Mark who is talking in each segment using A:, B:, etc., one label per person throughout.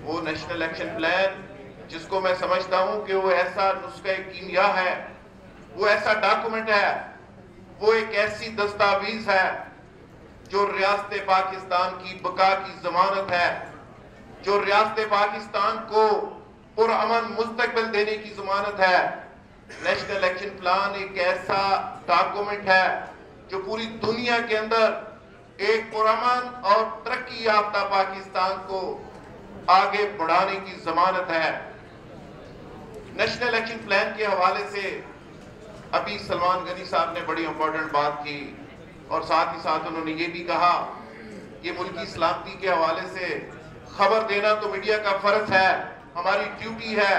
A: वो national action plan जिसको मैं समझता हूं कि वो ऐसा नुस्खा कीमिया है, वो ऐसा डॉक्यूमेंट है, वो एक ऐसी दस्तावेज है जो रियासत पाकिस्तान की बका की जमानत है, जो रियासत पाकिस्तान को पुरअमन मुस्तकबिल देने की जमानत है। नेशनल एक्शन प्लान एक ऐसा डॉक्यूमेंट है जो पूरी दुनिया के अंदर एक पुरअमन और तरक्की याफ्ता पाकिस्तान को आगे बढ़ाने की जमानत है। नेशनल एक्शन प्लान के हवाले से अभी सलमान गनी साहब ने बड़ी इंपॉर्टेंट बात की और साथ ही साथ उन्होंने ये भी कहा कि मुल्की सलामती के हवाले से खबर देना तो मीडिया का फर्ज है, हमारी ड्यूटी है,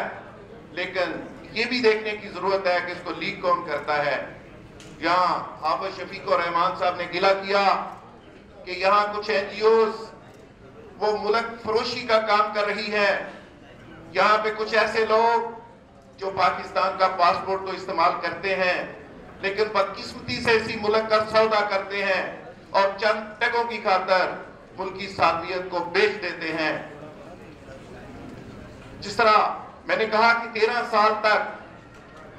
A: लेकिन ये भी देखने की जरूरत है कि इसको लीक कौन करता है। यहाँ हाफिज शफीक और रहमान साहब ने गिला किया कि यहाँ कुछ एनजीओज वो मुल्क फरोशी का काम कर रही है। यहाँ पे कुछ ऐसे लोग जो पाकिस्तान का पासपोर्ट तो इस्तेमाल करते हैं लेकिन बदकिस्मती से इसी मुल्क का सौदा करते हैं और चंद टकों की खातर मुल्की सालवियत को बेच देते हैं। जिस तरह मैंने कहा कि 13 साल तक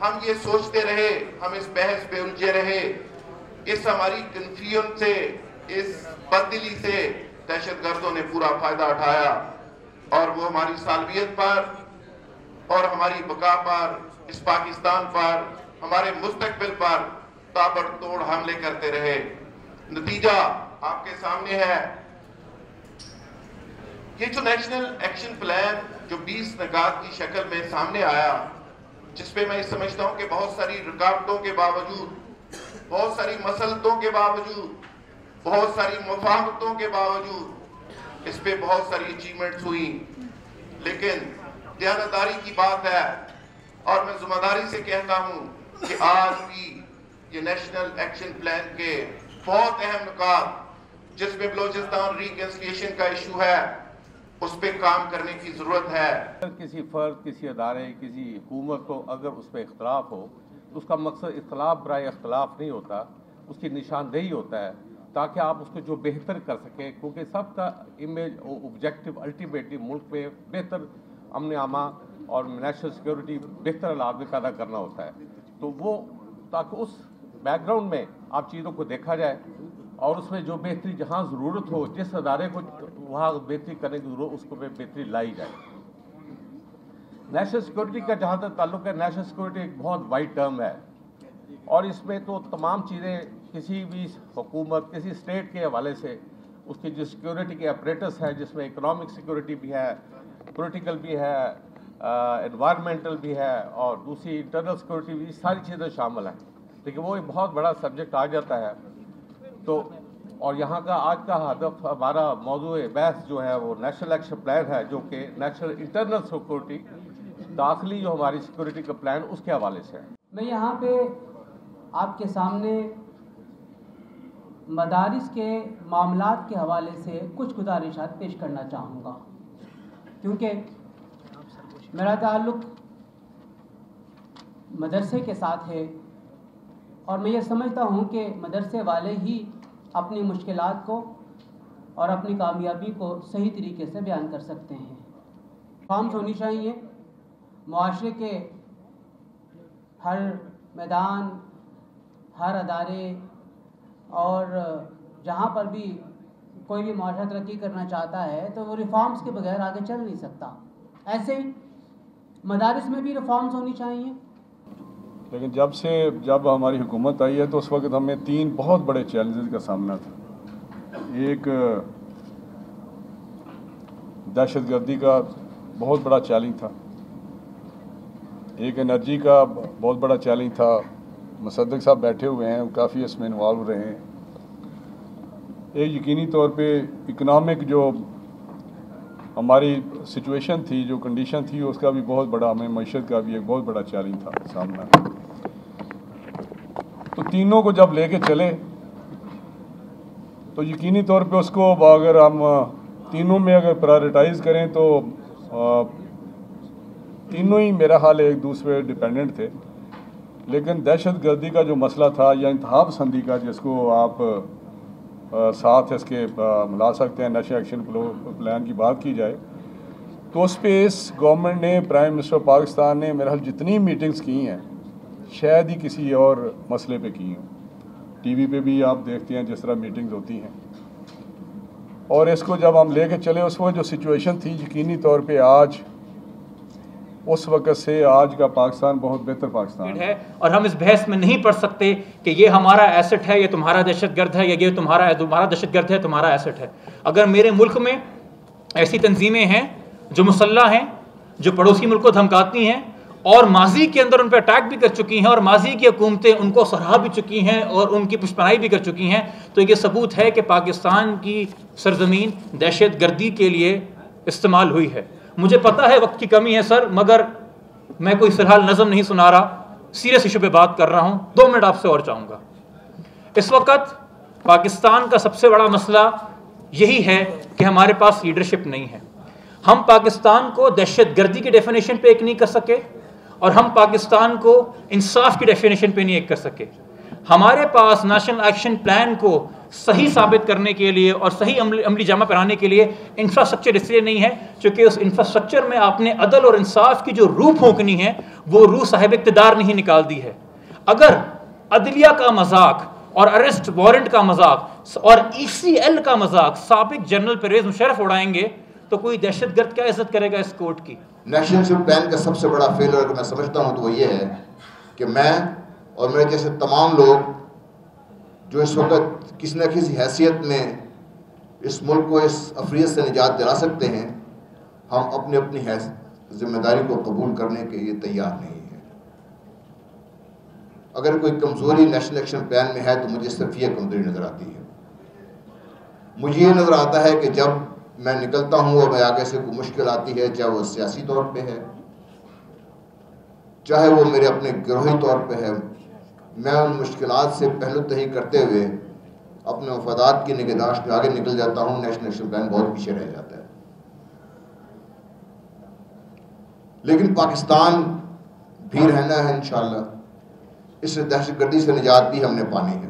A: हम ये सोचते रहे, हम इस बहस में उलझे रहे, इस हमारी कंफ्यूजन से, इस बददिली से दहशतगर्दों ने पूरा फायदा उठाया और वो हमारी सालवियत पर और हमारी बका पर, इस पाकिस्तान पर, हमारे मुस्तकबिल पर ताबड़तोड़ हमले करते रहे। नतीजा आपके सामने है। ये जो नेशनल एक्शन प्लान जो 20 निकात की शक्ल में सामने आया, जिसपे मैं समझता हूं कि बहुत सारी रुकावटों के बावजूद, बहुत सारी मसलतों के बावजूद, बहुत सारी मुफाहमतों के बावजूद इस पे बहुत सारी अचीवमेंट्स हुई, लेकिन दयानतदारी की बात है और मैं जिम्मेदारी से कहता हूं कि आज भी ये नेशनल एक्शन प्लान के बहुत अहम नुकात जिसमें बलोचिस्तान रिकंसिलिएशन का इशू है उस पर काम करने की जरूरत है।
B: किसी फर्द, किसी अदारे, किसी हुकूमत को अगर उस पर इख्तलाफ हो तो उसका मकसद इख्तलाफ बराए इख्तलाफ नहीं होता, उसकी निशानदेही होता है ताकि आप उसको जो बेहतर कर सकें, क्योंकि सबका इमेज ऑब्जेक्टिव अल्टीमेटली मुल्क में बेहतर अमन आमा और नेशनल सिक्योरिटी बेहतर हालात में पैदा करना होता है। तो वो ताकि उस बैकग्राउंड में आप चीज़ों को देखा जाए और उसमें जो बेहतरी जहाँ ज़रूरत हो, जिस अदारे को वहाँ बेहतरी करने की जरूरत, उसको बेहतरी लाई जाए। नेशनल सिक्योरिटी का जहाँ तक ताल्लुक है, नेशनल सिक्योरिटी एक बहुत वाइड टर्म है और इसमें तो तमाम चीज़ें किसी भी हुकूमत, किसी स्टेट के हवाले से उसकी जो सिक्योरिटी के अपरेटस है, जिसमें इकोनॉमिक सिक्योरिटी भी है, पॉलिटिकल भी है, एनवायरमेंटल भी है और दूसरी इंटरनल सिक्योरिटी भी, सारी चीज़ें शामिल हैं। लेकिन वो एक बहुत बड़ा सब्जेक्ट आ जाता है। तो और यहाँ का आज का हदफ, हमारा मौजूद बहस जो है वो नेशनल एक्शन प्लान है, जो कि नेशनल इंटरनल सिक्योरिटी, दाखिली जो हमारी सिक्योरिटी का प्लान, उसके हवाले से है।
C: मैं यहाँ पे आपके सामने मदारिस के मामलात के हवाले से कुछ गुजारिशात पेश करना चाहूँगा, क्योंकि मेरा ताल्लुक़ मदरसे के साथ है और मैं ये समझता हूँ कि मदरसे वाले ही अपनी मुश्किलात को और अपनी कामयाबी को सही तरीके से बयान कर सकते हैं। रिफॉर्म्स होनी चाहिए मुआशरे के हर मैदान, हर अदारे और जहाँ पर भी कोई भी मुआशरा तरक्की करना चाहता है तो वो रिफॉर्म्स के बगैर आगे चल नहीं सकता। ऐसे ही मदारिस में भी रिफॉर्म्स होनी चाहिए।
D: लेकिन जब हमारी हुकूमत आई है तो उस वक्त हमें 3 बहुत बड़े चैलेंजेस का सामना था। एक दहशतगर्दी का बहुत बड़ा चैलेंज था, एक एनर्जी का बहुत बड़ा चैलेंज था। मुसद्दक साहब बैठे हुए हैं, काफ़ी इसमें इन्वॉल्व रहे हैं। एक यकीनी तौर पे इकनॉमिक जो हमारी सिचुएशन थी, जो कंडीशन थी, उसका भी बहुत बड़ा, हमें मईशत का भी एक बहुत बड़ा चैलेंज था सामना। तो तीनों को जब लेके चले तो यकीनी तौर पे उसको अगर हम तीनों में अगर प्रायोरिटाइज़ करें तो तीनों ही मेरा हाल एक दूसरे डिपेंडेंट थे। लेकिन दहशतगर्दी का जो मसला था या इंतहा पसंदी का, जिसको आप साथ इसके मिला सकते हैं, नेशनल एक्शन प्लान की बात की जाए तो उस पर इस गवर्नमेंट ने, प्राइम मिनिस्टर पाकिस्तान ने मेरे ख्याल जितनी मीटिंग्स की हैं शायद ही किसी और मसले पे की हों। टीवी पे भी आप देखते हैं जिस तरह मीटिंग्स होती हैं, और इसको जब हम लेके चले उस वक्त जो सिचुएशन थी, यकीनी तौर पे आज उस वक़्त से आज का पाकिस्तान बहुत बेहतर पाकिस्तान
E: है। और हम इस बहस में नहीं पढ़ सकते कि ये हमारा एसेट है, ये तुम्हारा दहशतगर्द है, या ये तुम्हारा दहशतगर्द है, तुम्हारा एसेट है। अगर मेरे मुल्क में ऐसी तंजीमें हैं जो मुसल्लह हैं, जो पड़ोसी मुल्क को धमकाती हैं और माजी के अंदर उन पर अटैक भी कर चुकी हैं और माजी की हुकूमतें उनको सराहा भी चुकी हैं और उनकी पुष्पनाई भी कर चुकी हैं, तो ये सबूत है कि पाकिस्तान की सरजमीन दहशतगर्दी के लिए इस्तेमाल हुई है। मुझे पता है वक्त की कमी है सर, मगर मैं कोई फिलहाल नज़म नहीं सुना रहा, सीरियस इशू पे बात कर रहा हूँ। 2 मिनट आपसे और चाहूँगा। इस वक्त पाकिस्तान का सबसे बड़ा मसला यही है कि हमारे पास लीडरशिप नहीं है। हम पाकिस्तान को दहशतगर्दी की डेफिनेशन पे एक नहीं कर सके और हम पाकिस्तान को इंसाफ की डेफिनेशन पे नहीं एक कर सके। हमारे पास नेशनल एक्शन प्लान को सही साबित करने के लिए और सही अमली जामा पहनाने के लिए इंफ्रास्ट्रक्चर इसलिए नहीं है क्योंकि उस इंफ्रास्ट्रक्चर में आपने अदल और इंसाफ की जो रूह फूंकनी है वो रूह साहिब इक़्तिदार नहीं निकाल दी है। अगर अदलिया का मजाक और अरेस्ट वारंट का मजाक और ECL का मजाक साबिक जनरल परवेज मुशर्रफ उड़ाएंगे तो कोई दहशतगर्द क्या इज्जत करेगा इस कोर्ट की।
F: नेशनल एक्शन प्लान का सबसे बड़ा फेलियर अगर मैं समझता हूँ तो वो ये है कि मैं और मेरे जैसे तमाम लोग जो इस वक्त किसी न किसी हैसियत में इस मुल्क को इस अफरियत से निजात दिला सकते हैं, हम अपनी अपनी जिम्मेदारी को कबूल करने के लिए तैयार नहीं हैं। अगर कोई कमज़ोरी नेशनल एक्शन प्लान में है तो मुझे सिर्फ ये कमज़ोरी नज़र आती है। मुझे ये नज़र आता है कि जब मैं निकलता हूँ और मैं आगे से कोई मुश्किल आती है, चाहे वो सियासी तौर पे है, चाहे वो मेरे अपने गिरोही तौर पे है, मैं उन मुश्किलात से पहलू तही करते हुए अपने मफादात की निगहदाश्त में आगे निकल जाता हूँ। नेशनल एक्शन प्लान बहुत पीछे रह जाता है। लेकिन पाकिस्तान भी रहना है इंशाअल्लाह। इस दहशतगर्दी से निजात भी हमने पानी है।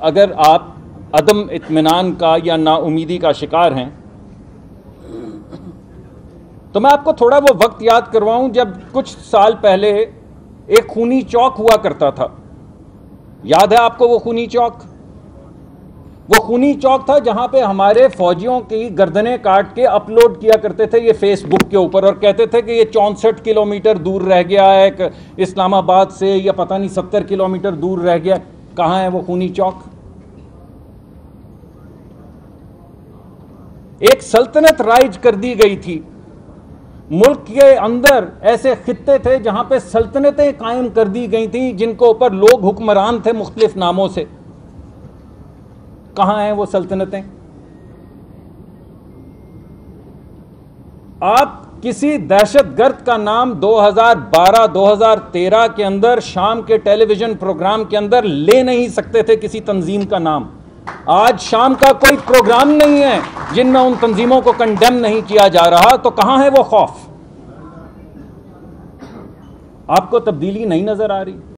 G: अगर आप अदम इत्मीनान का या नाउमीदी का शिकार हैं तो मैं आपको थोड़ा वो वक्त याद करवाऊं जब कुछ साल पहले एक खूनी चौक हुआ करता था। याद है आपको वो खूनी चौक? वो खूनी चौक था जहां पे हमारे फौजियों की गर्दनें काट के अपलोड किया करते थे ये फेसबुक के ऊपर और कहते थे कि ये 64 किलोमीटर दूर रह गया है इस्लामाबाद से, या पता नहीं 70 किलोमीटर दूर रह गया। कहां है वो खूनी चौक? एक सल्तनत राइज कर दी गई थी। मुल्क के अंदर ऐसे खित्ते थे जहां पे सल्तनतें कायम कर दी गई थी जिनको ऊपर लोग हुक्मरान थे मुख्तलिफ नामों से। कहां हैं वो सल्तनतें? आप किसी दहशतगर्द का नाम 2012-2013 के अंदर शाम के टेलीविजन प्रोग्राम के अंदर ले नहीं सकते थे किसी तंजीम का नाम। आज शाम का कोई प्रोग्राम नहीं है जिनमें उन तंजीमों को कंडेम नहीं किया जा रहा। तो कहां है वो खौफ? आपको तब्दीली नहीं नजर आ रही?